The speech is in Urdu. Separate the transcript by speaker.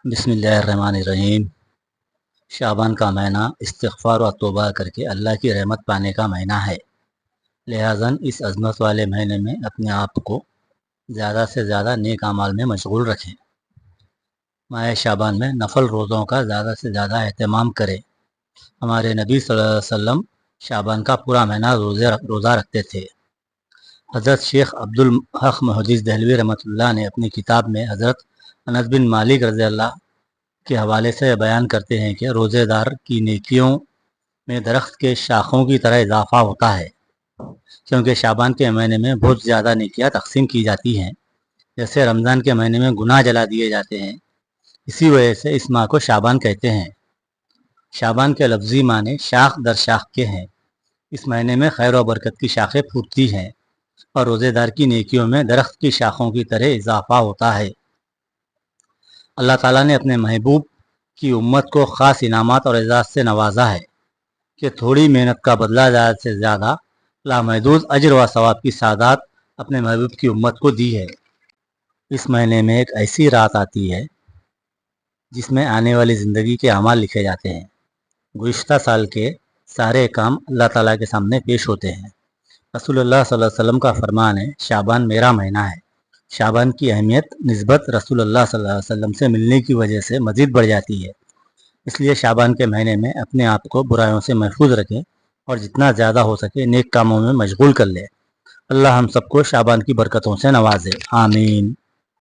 Speaker 1: بسم اللہ الرحمن الرحیم۔ شعبان کا مہینہ استغفار و توبہ کر کے اللہ کی رحمت پانے کا مہینہ ہے، لہٰذا اس عظمت والے مہینے میں اپنے آپ کو زیادہ سے زیادہ نیک اعمال میں مشغول رکھیں۔ ماہ شعبان میں نفل روزوں کا زیادہ سے زیادہ اہتمام کریں۔ ہمارے نبی صلی اللہ علیہ وسلم شعبان کا پورا مہینہ روزہ رکھتے تھے۔ حضرت شیخ عبدالحق محدث دہلوی رحمۃ اللہ نے اپنی کتاب میں حضرت انس بن مالک رضی اللہ کے حوالے سے بیان کرتے ہیں کہ روزے دار کی نیکیوں میں درخت کے شاخوں کی طرح اضافہ ہوتا ہے، کیونکہ شعبان کے مہینے میں بہت زیادہ نیکیاں تقسیم کی جاتی ہیں، جیسے رمضان کے مہینے میں گناہ جلا دیے جاتے ہیں۔ اسی وجہ سے اس ماہ کو شعبان کہتے ہیں۔ شعبان کے لفظی معنی شاخ در شاخ کے ہیں۔ اس مہینے میں خیر و برکت کی شاخیں پھوٹتی ہیں اور روزے دار کی نیکیوں میں درخت کی شاخوں کی طرح اضافہ ہوتا ہے۔ اللہ تعالیٰ نے اپنے محبوب کی امت کو خاص انعامات اور اعزاز سے نوازا ہے کہ تھوڑی محنت کا بدلہ زیادہ سے زیادہ لامحدود اجر و ثواب کی سعادت اپنے محبوب کی امت کو دی ہے۔ اس مہینے میں ایک ایسی رات آتی ہے جس میں آنے والی زندگی کے اعمال لکھے جاتے ہیں۔ گزشتہ سال کے سارے کام اللہ تعالیٰ کے سامنے پیش ہوتے ہیں۔ رسول اللہ صلی اللہ علیہ وسلم کا فرمان ہے، شعبان میرا مہینہ ہے۔ شعبان کی اہمیت نسبت رسول اللہ صلی اللہ علیہ وسلم سے ملنے کی وجہ سے مزید بڑھ جاتی ہے۔ اس لیے شعبان کے مہینے میں اپنے آپ کو برائیوں سے محفوظ رکھیں اور جتنا زیادہ ہو سکے نیک کاموں میں مشغول کر لیں۔ اللہ ہم سب کو شعبان کی برکتوں سے نوازے، آمین۔